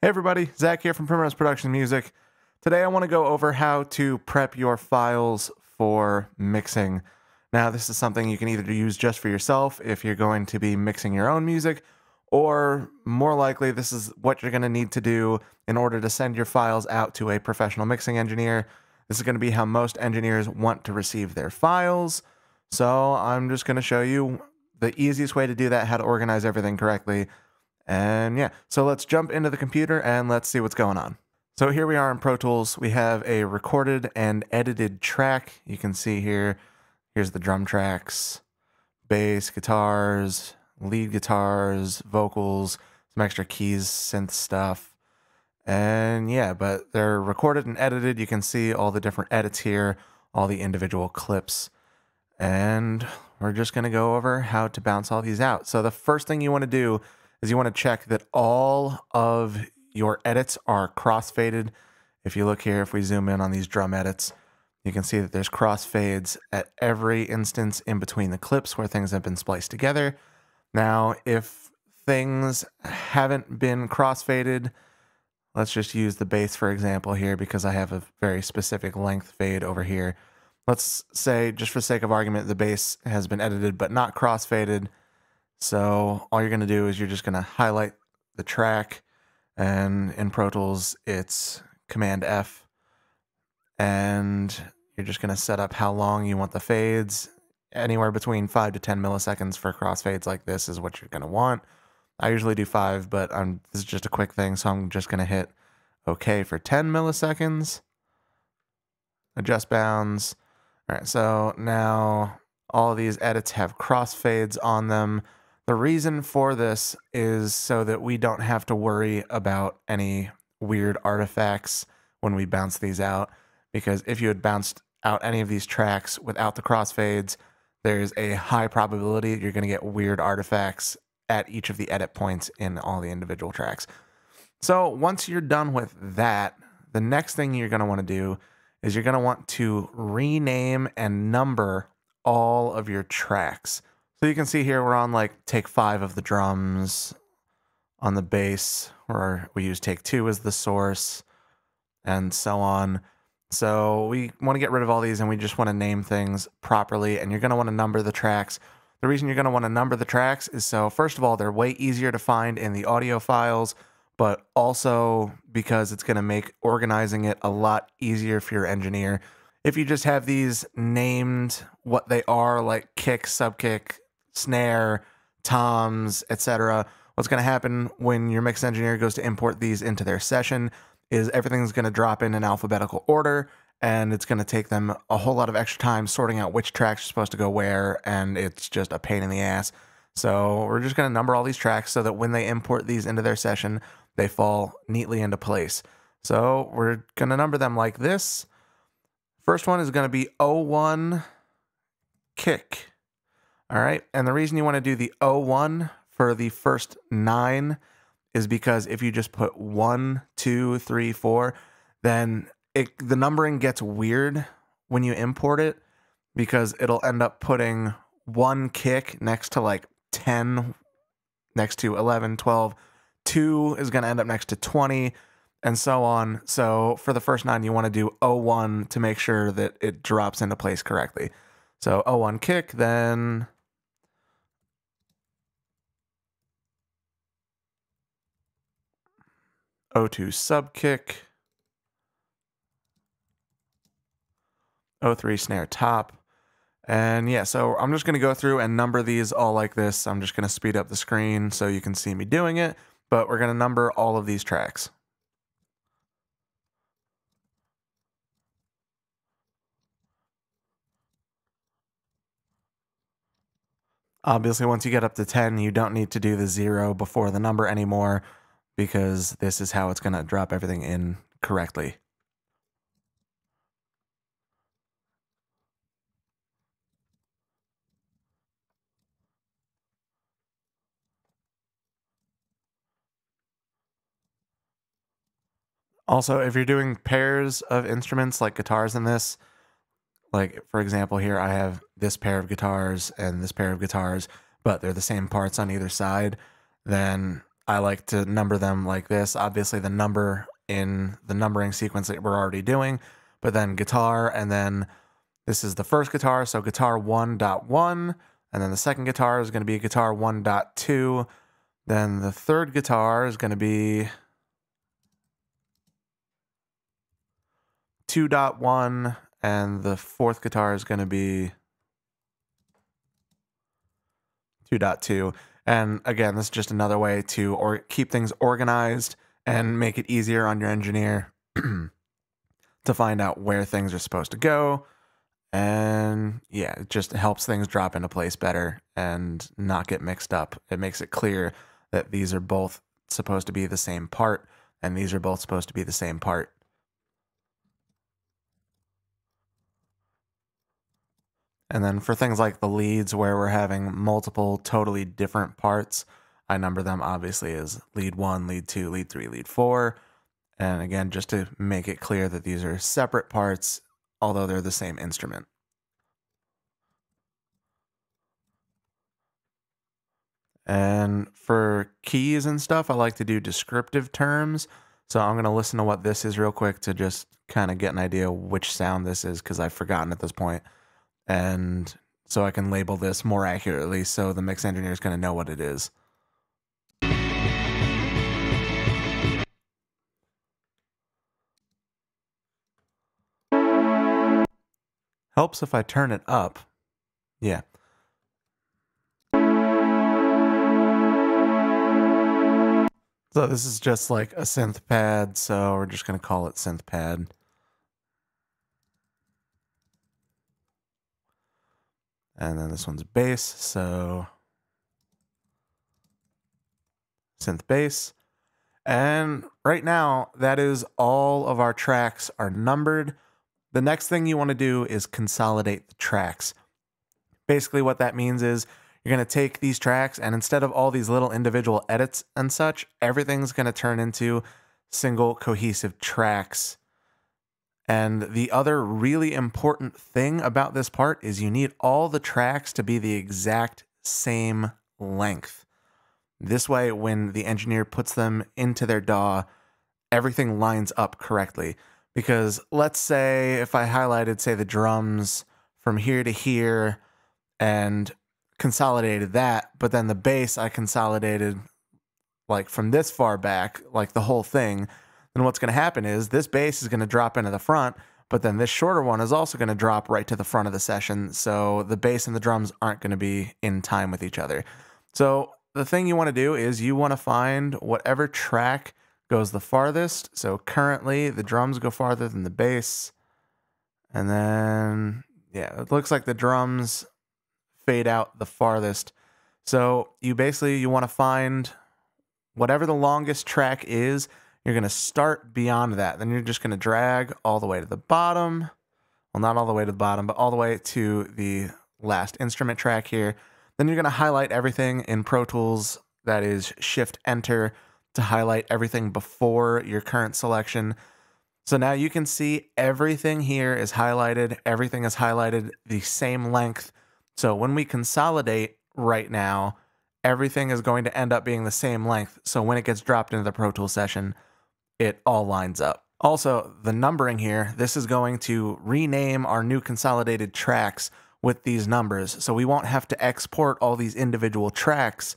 Hey everybody, Zach here from Primrose Production Music. Today I want to go over how to prep your files for mixing. Now this is something you can either use just for yourself if you're going to be mixing your own music, or more likely this is what you're going to need to do in order to send your files out to a professional mixing engineer. This is going to be how most engineers want to receive their files. So I'm just going to show you the easiest way to do that, how to organize everything correctly. And yeah, so let's jump into the computer and let's see what's going on. So here we are in Pro Tools. We have a recorded and edited track. You can see here, here's the drum tracks, bass, guitars, lead guitars, vocals, some extra keys, synth stuff. And yeah, but they're recorded and edited. You can see all the different edits here, all the individual clips. And we're just going to go over how to bounce all these out. So the first thing you want to do is you want to check that all of your edits are crossfaded. If you look here, if we zoom in on these drum edits, you can see that there's crossfades at every instance in between the clips where things have been spliced together. Now, if things haven't been crossfaded, let's just use the bass for example here because I have a very specific length fade over here. Let's say, just for sake of argument, the bass has been edited but not crossfaded. So all you're going to do is you're just going to highlight the track, and in Pro Tools it's Command F, and you're just going to set up how long you want the fades. Anywhere between 5 to 10 milliseconds for crossfades like this is what you're going to want. I usually do 5, but this is just a quick thing, so I'm just going to hit OK for 10 milliseconds. Adjust bounds. All right, so now all of these edits have crossfades on them. The reason for this is so that we don't have to worry about any weird artifacts when we bounce these out, because if you had bounced out any of these tracks without the crossfades, there's a high probability you're going to get weird artifacts at each of the edit points in all the individual tracks. So once you're done with that, the next thing you're going to want to do is you're going to want to rename and number all of your tracks. So you can see here we're on like take 5 of the drums. On the bass, where we use take 2 as the source, and so on. So we want to get rid of all these and we just want to name things properly, and you're going to want to number the tracks. The reason you're going to want to number the tracks is so, first of all, they're way easier to find in the audio files, but also because it's going to make organizing it a lot easier for your engineer. If you just have these named what they are, like kick, sub-kick, snare, toms, etc., what's going to happen when your mix engineer goes to import these into their session is everything's going to drop in alphabetical order, and it's going to take them a whole lot of extra time sorting out which tracks are supposed to go where, and it's just a pain in the ass. So we're just going to number all these tracks so that when they import these into their session, they fall neatly into place. So we're going to number them like this. First one is going to be 01 kick. All right, and the reason you want to do the 01 for the first 9 is because if you just put 1, 2, 3, 4, then the numbering gets weird when you import it, because it'll end up putting 1 kick next to like 10, next to 11, 12, 2 is going to end up next to 20, and so on. So for the first 9, you want to do 01 to make sure that it drops into place correctly. So 01 kick, then 02 sub kick, 03 snare top. And yeah, so I'm just going to go through and number these all like this. I'm just going to speed up the screen so you can see me doing it, but we're going to number all of these tracks. Obviously, once you get up to 10, you don't need to do the 0 before the number anymore, because this is how it's going to drop everything in correctly. Also, if you're doing pairs of instruments like guitars in this, like for example here, I have this pair of guitars and this pair of guitars, but they're the same parts on either side, then I like to number them like this. Obviously the number in the numbering sequence that we're already doing, but then guitar, and then this is the first guitar, so guitar 1.1, and then the second guitar is going to be guitar 1.2, then the third guitar is going to be 2.1, and the fourth guitar is going to be 2.2. And again, this is just another way to keep things organized and make it easier on your engineer to find out where things are supposed to go. And yeah, it just helps things drop into place better and not get mixed up. It makes it clear that these are both supposed to be the same part, and these are both supposed to be the same part. And then for things like the leads where we're having multiple totally different parts, I number them obviously as lead 1, lead 2, lead 3, lead 4. And again, just to make it clear that these are separate parts, although they're the same instrument. And for keys and stuff, I like to do descriptive terms. So I'm going to listen to what this is real quick to just kind of get an idea which sound this is, because I've forgotten at this point. And so I can label this more accurately so the mix engineer is going to know what it is. Helps if I turn it up. Yeah. So this is just like a synth pad, so we're just going to call it synth pad. And then this one's bass, so synth bass. And right now, that is all of our tracks are numbered. The next thing you want to do is consolidate the tracks. Basically what that means is you're going to take these tracks, and instead of all these little individual edits and such, everything's going to turn into single cohesive tracks. And the other really important thing about this part is you need all the tracks to be the exact same length. This way, when the engineer puts them into their DAW, everything lines up correctly. Because let's say if I highlighted, say, the drums from here to here and consolidated that, but then the bass I consolidated like from this far back, like the whole thing, then what's going to happen is this bass is going to drop into the front, but then this shorter one is also going to drop right to the front of the session. So the bass and the drums aren't going to be in time with each other. So the thing you want to do is you want to find whatever track goes the farthest. So currently the drums go farther than the bass. And then, yeah, it looks like the drums fade out the farthest. So you want to find whatever the longest track is. You're going to start beyond that. Then you're just going to drag all the way to the bottom. Well, not all the way to the bottom, but all the way to the last instrument track here. Then you're going to highlight everything in Pro Tools. That is Shift-Enter to highlight everything before your current selection. So now you can see everything here is highlighted. Everything is highlighted the same length. So when we consolidate right now, everything is going to end up being the same length. So when it gets dropped into the Pro Tools session, it all lines up. Also, the numbering here, this is going to rename our new consolidated tracks with these numbers. So we won't have to export all these individual tracks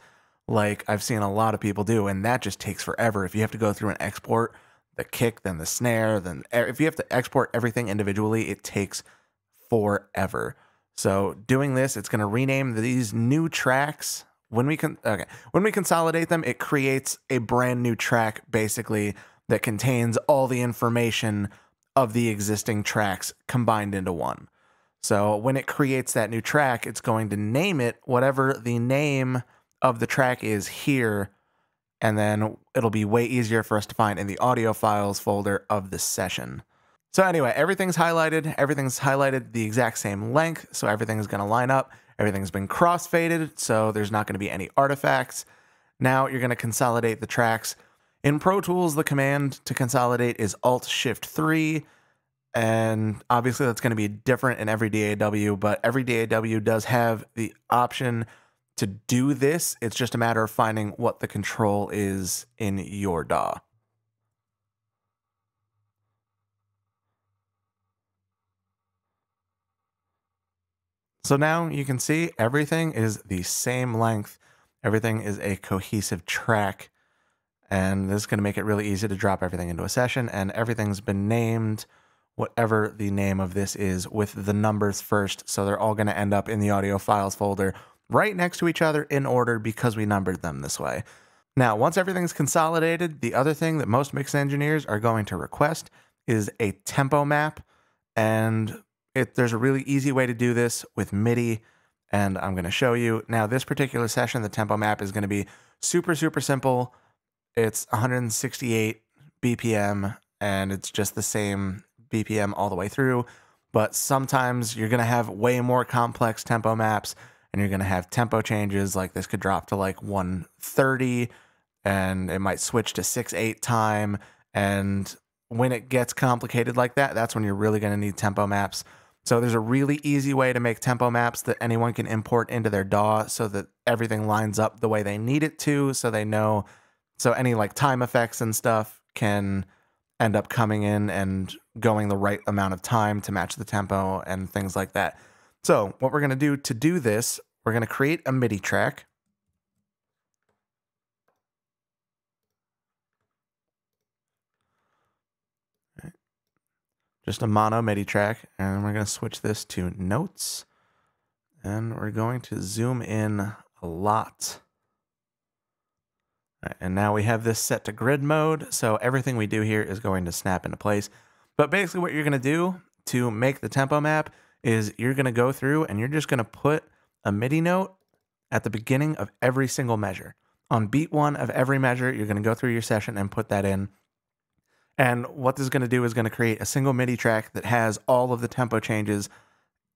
like I've seen a lot of people do, and that just takes forever. If you have to go through and export the kick, then the snare, then if you have to export everything individually, it takes forever. So doing this, it's going to rename these new tracks. When we consolidate them, it creates a brand new track basically that contains all the information of the existing tracks combined into one. So when it creates that new track, it's going to name it whatever the name of the track is here, and then it'll be way easier for us to find in the audio files folder of this session. So anyway, everything's highlighted the exact same length, so everything is going to line up. Everything's been crossfaded, so there's not going to be any artifacts. Now you're going to consolidate the tracks. In Pro Tools, the command to consolidate is Alt-Shift-3, and obviously that's going to be different in every DAW, but every DAW does have the option to do this, it's just a matter of finding what the control is in your DAW. So now you can see everything is the same length. Everything is a cohesive track. And this is going to make it really easy to drop everything into a session. And everything's been named, whatever the name of this is, with the numbers first. So they're all going to end up in the audio files folder right next to each other in order because we numbered them this way. Now, once everything's consolidated, the other thing that most mix engineers are going to request is a tempo map. And there's a really easy way to do this with MIDI, and I'm going to show you. Now, this particular session, the tempo map is going to be super, super simple. It's 168 BPM, and it's just the same BPM all the way through. But sometimes you're going to have way more complex tempo maps, and you're going to have tempo changes. Like this could drop to like 130, and it might switch to 6/8 time. And when it gets complicated like that, that's when you're really going to need tempo maps. So there's a really easy way to make tempo maps that anyone can import into their DAW so that everything lines up the way they need it to, so they know. So any like time effects and stuff can end up coming in and going the right amount of time to match the tempo and things like that. So what we're going to do this, we're going to create a MIDI track. Just a mono MIDI track, and we're going to switch this to notes, and we're going to zoom in a lot. All right, and now we have this set to grid mode, so everything we do here is going to snap into place. But basically what you're going to do to make the tempo map is you're going to go through and you're just going to put a MIDI note at the beginning of every single measure. On beat 1 of every measure, you're going to go through your session and put that in. And what this is going to do is going to create a single MIDI track that has all of the tempo changes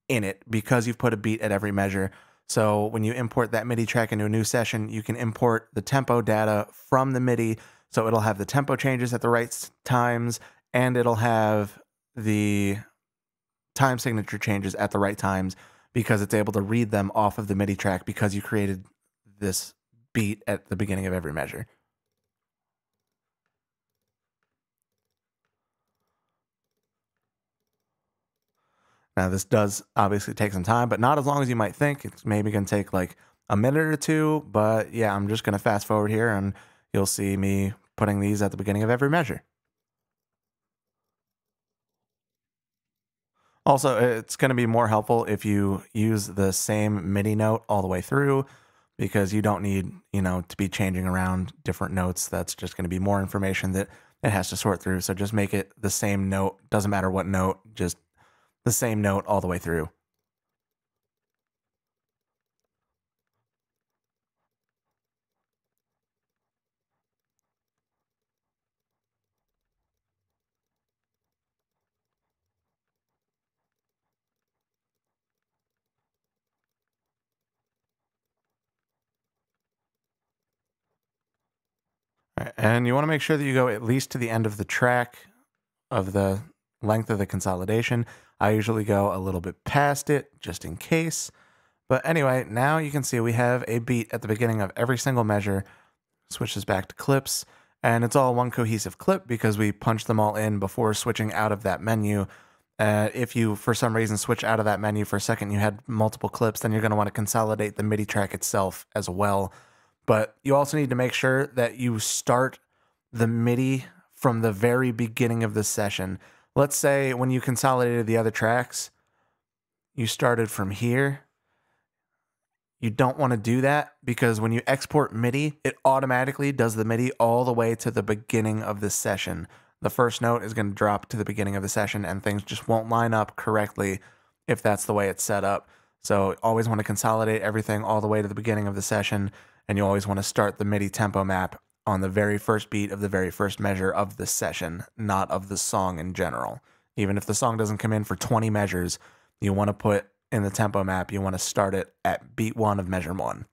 in it because you've put a beat at every measure. So when you import that MIDI track into a new session, you can import the tempo data from the MIDI. So it'll have the tempo changes at the right times, and it'll have the time signature changes at the right times because it's able to read them off of the MIDI track because you created this beat at the beginning of every measure. Now, this does obviously take some time, but not as long as you might think. It's maybe going to take like a minute or two, but yeah, I'm just going to fast forward here and you'll see me putting these at the beginning of every measure. Also, it's going to be more helpful if you use the same MIDI note all the way through because you don't need, to be changing around different notes. That's just going to be more information that it has to sort through. So just make it the same note. Doesn't matter what note, just the same note all the way through. Right, and you want to make sure that you go at least to the end of the track of the length of the consolidation. I usually go a little bit past it just in case. But anyway, now you can see we have a beat at the beginning of every single measure. Switches back to clips, and it's all one cohesive clip because we punched them all in before switching out of that menu. If you, for some reason, switch out of that menu for a second, you had multiple clips, then you're going to want to consolidate the MIDI track itself as well. But you also need to make sure that you start the MIDI from the very beginning of the session. Let's say when you consolidated the other tracks, you started from here. You don't want to do that because when you export MIDI, it automatically does the MIDI all the way to the beginning of the session. The first note is going to drop to the beginning of the session and things just won't line up correctly if that's the way it's set up. So always want to consolidate everything all the way to the beginning of the session, and you always want to start the MIDI tempo map on the very first beat of the very first measure of the session, not of the song in general. Even if the song doesn't come in for 20 measures, you want to put in the tempo map, you want to start it at beat 1 of measure 1.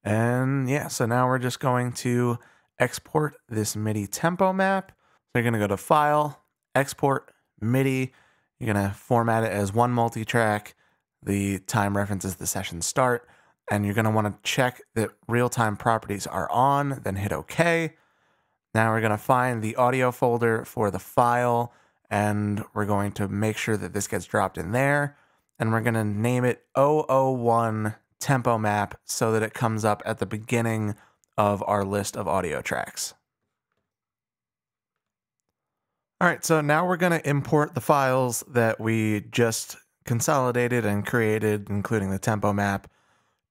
And yeah, so now we're just going to export this MIDI tempo map. So you're going to go to File, Export, MIDI. You're going to format it as one multi-track. The time reference is the session start. and you're going to want to check that real-time properties are on, then hit OK. Now we're going to find the audio folder for the file, and we're going to make sure that this gets dropped in there, and we're going to name it 001 tempo map so that it comes up at the beginning of our list of audio tracks. All right, so now we're going to import the files that we just consolidated and created, including the tempo map,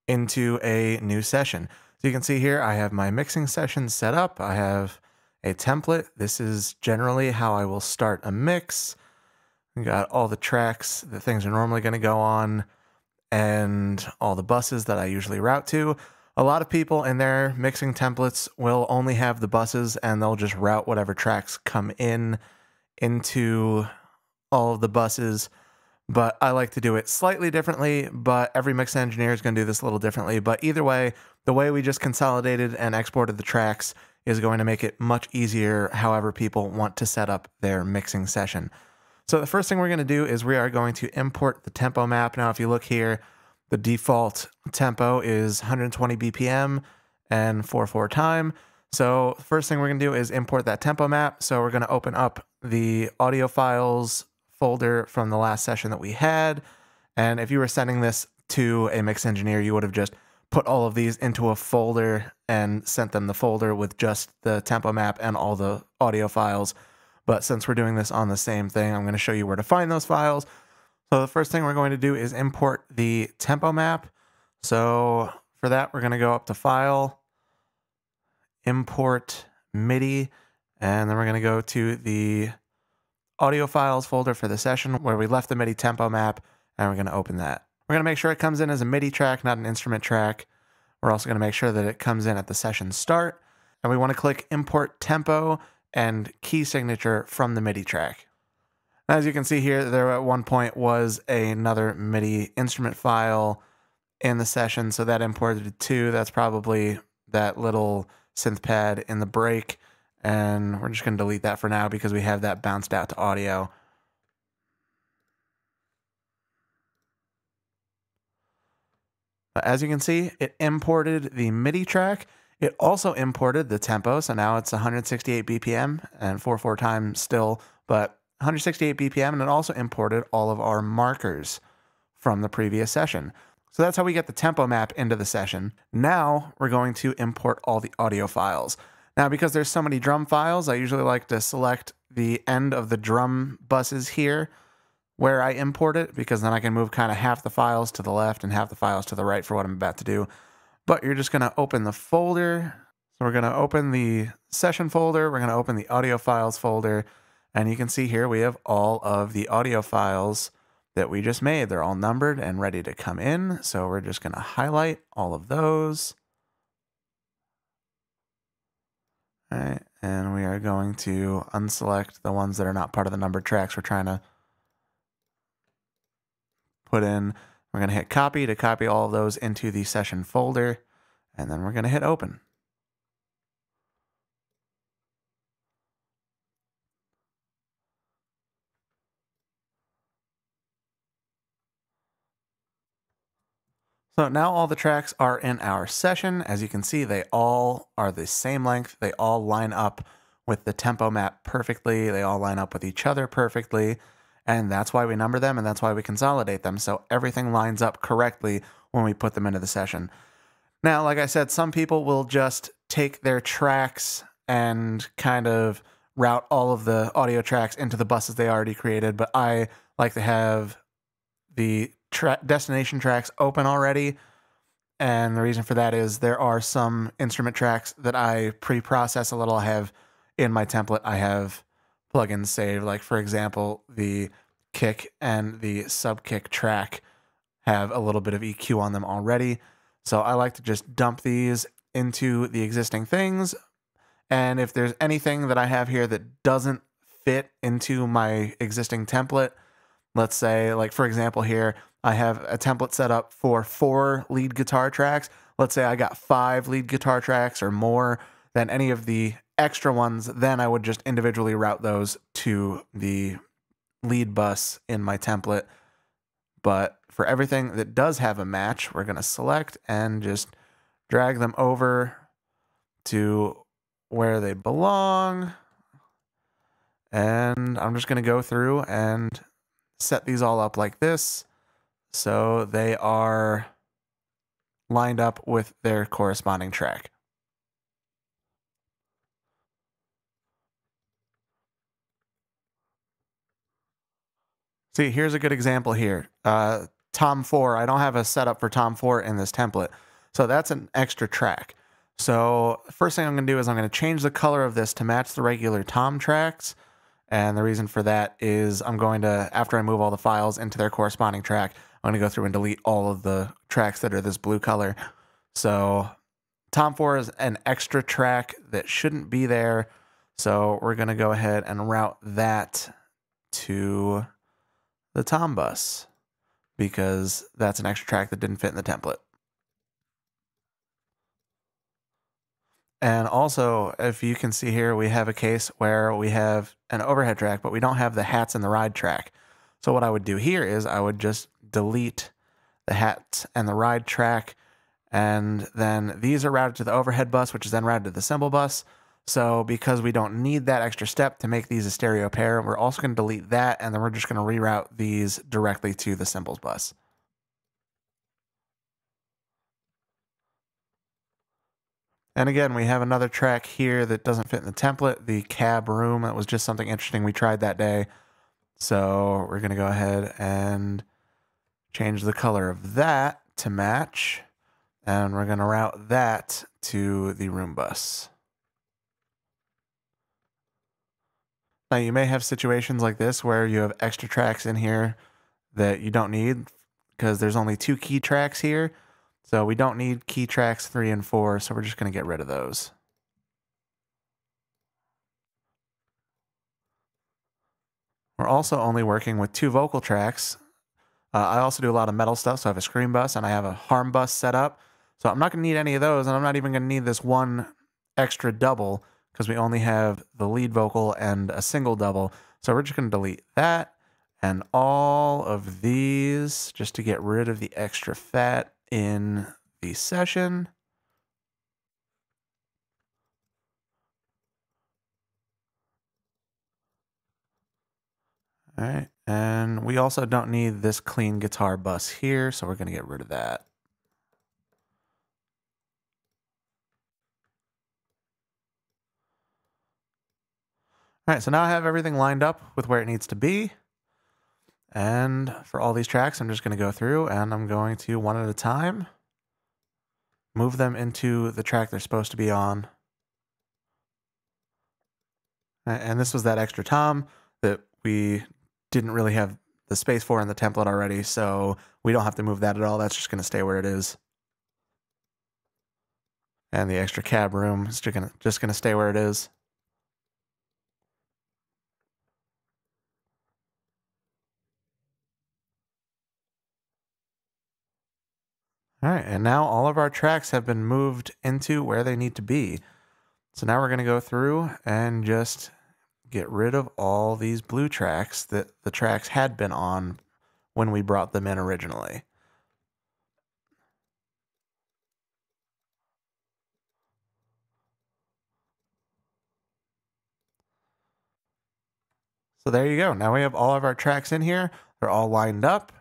into a new session. So you can see here, I have my mixing session set up. I have a template. This is generally how I will start a mix. We got all the tracks that things are normally going to go on and all the buses that I usually route to. A lot of people in their mixing templates will only have the buses and they'll just route whatever tracks come in into all of the buses, but I like to do it slightly differently, but every mix engineer is going to do this a little differently. But either way, the way we just consolidated and exported the tracks is going to make it much easier however people want to set up their mixing session. So the first thing we're going to do is we are going to import the tempo map. Now, if you look here, the default tempo is 120 BPM and 4/4 time. So the first thing we're going to do is import that tempo map. So we're going to open up the audio files folder from the last session that we had. And if you were sending this to a mix engineer, you would have just put all of these into a folder and sent them the folder with just the tempo map and all the audio files. But since we're doing this on the same thing, I'm going to show you where to find those files. So the first thing we're going to do is import the tempo map. So for that, we're going to go up to File, Import MIDI, and then we're going to go to the audio files folder for the session where we left the MIDI tempo map, and we're going to open that. We're going to make sure it comes in as a MIDI track, not an instrument track. We're also going to make sure that it comes in at the session start, and we want to click Import Tempo and Key Signature from the MIDI track. As you can see here, there at one point was another MIDI instrument file in the session, so that imported it too. That's probably that little synth pad in the break, and we're just going to delete that for now because we have that bounced out to audio. But as you can see, it imported the MIDI track. It also imported the tempo, so now it's 168 BPM and 4/4 time still, but 168 BPM, and it also imported all of our markers from the previous session. So that's how we get the tempo map into the session. Now we're going to import all the audio files. Now, because there's so many drum files, I usually like to select the end of the drum buses here where I import it, because then I can move kind of half the files to the left and half the files to the right for what I'm about to do. But you're just going to open the folder. So we're going to open the session folder. We're going to open the audio files folder. And you can see here we have all of the audio files that we just made. They're all numbered and ready to come in. So we're just going to highlight all of those. All right, and we are going to unselect the ones that are not part of the numbered tracks we're trying to put in. We're going to hit copy to copy all of those into the session folder, and then we're going to hit open. So now all the tracks are in our session. As you can see, they all are the same length. They all line up with the tempo map perfectly. They all line up with each other perfectly. And that's why we number them, and that's why we consolidate them. So everything lines up correctly when we put them into the session. Now, like I said, some people will just take their tracks and kind of route all of the audio tracks into the buses they already created, but I like to have the destination tracks open already. And the reason for that is there are some instrument tracks that I pre-process a little. I have in my template, I have plugins saved. Like, for example, the kick and the sub kick track have a little bit of EQ on them already. So I like to just dump these into the existing things. And if there's anything that I have here that doesn't fit into my existing template, let's say, like, for example, here, I have a template set up for 4 lead guitar tracks. Let's say I got 5 lead guitar tracks or more than any of the extra ones, then I would just individually route those to the lead bus in my template But for everything that does have a match, we're going to select and just drag them over to where they belong. And I'm just going to go through and set these all up like this, so they are lined up with their corresponding track. See, here's a good example here. Tom 4, I don't have a setup for Tom 4 in this template, so that's an extra track. So first thing I'm going to do is I'm going to change the color of this to match the regular Tom tracks. And the reason for that is I'm going to, after I move all the files into their corresponding track, I'm going to go through and delete all of the tracks that are this blue color. So Tom 4 is an extra track that shouldn't be there. So we're going to go ahead and route that to the Tom bus, because that's an extra track that didn't fit in the template. And also, if you can see here, we have a case where we have an overhead track, but we don't have the hats and the ride track. So what I would do here is I would just delete the hats and the ride track, and then these are routed to the overhead bus, which is then routed to the cymbal bus. So because we don't need that extra step to make these a stereo pair, we're also going to delete that, and then we're just going to reroute these directly to the cymbals bus. And again, we have another track here that doesn't fit in the template, the cab room. That was just something interesting we tried that day. So we're going to go ahead and change the color of that to match, and we're going to route that to the room bus. Now, you may have situations like this where you have extra tracks in here that you don't need, because there's only 2 key tracks here. So we don't need key tracks 3 and 4, so we're just going to get rid of those. We're also only working with 2 vocal tracks. I also do a lot of metal stuff, so I have a scream bus and I have a harm bus set up. So I'm not going to need any of those, and I'm not even going to need this one extra double, because we only have the lead vocal and a single double. So we're just going to delete that and all of these just to get rid of the extra fat in the session. All right, and we also don't need this clean guitar bus here, so we're going to get rid of that. All right, so now I have everything lined up with where it needs to be. And for all these tracks, I'm just going to go through and I'm going to, one at a time, move them into the track they're supposed to be on. And this was that extra tom that we didn't really have the space for in the template already, so we don't have to move that at all. That's just going to stay where it is. And the extra cab room is just going to stay where it is. All right, and now all of our tracks have been moved into where they need to be. So now we're going to go through and just get rid of all these blue tracks that the tracks had been on when we brought them in originally. So there you go. Now we have all of our tracks in here. They're all lined up,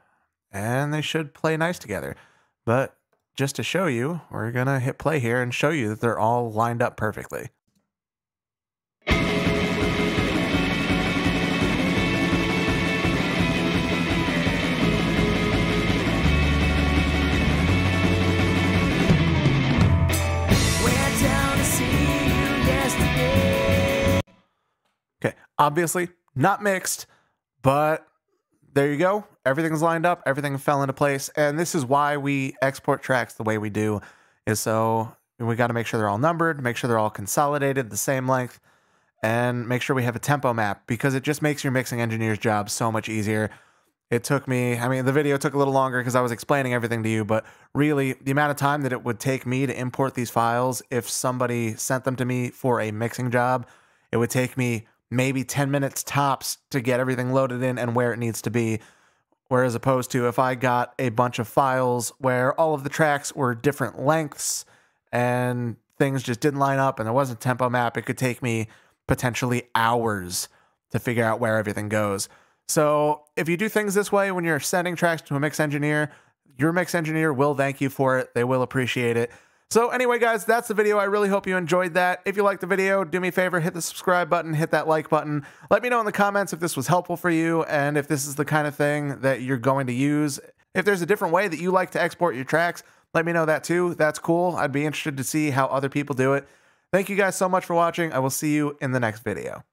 and they should play nice together. But just to show you, we're going to hit play here and show you that they're all lined up perfectly. Okay, obviously not mixed, but there you go. Everything's lined up. Everything fell into place. And this is why we export tracks the way we do, is so we got to make sure they're all numbered, make sure they're all consolidated the same length, and make sure we have a tempo map, because it just makes your mixing engineer's job so much easier. It took me, I mean, the video took a little longer because I was explaining everything to you, but really the amount of time that it would take me to import these files, if somebody sent them to me for a mixing job, it would take me maybe 10 minutes tops to get everything loaded in and where it needs to be. Whereas opposed to if I got a bunch of files where all of the tracks were different lengths and things just didn't line up and there wasn't a tempo map, it could take me potentially hours to figure out where everything goes. So if you do things this way when you're sending tracks to a mix engineer, your mix engineer will thank you for it. They will appreciate it. So anyway, guys, that's the video. I really hope you enjoyed that. If you liked the video, do me a favor, hit the subscribe button, hit that like button. Let me know in the comments if this was helpful for you and if this is the kind of thing that you're going to use. If there's a different way that you like to export your tracks, let me know that too. That's cool. I'd be interested to see how other people do it. Thank you guys so much for watching. I will see you in the next video.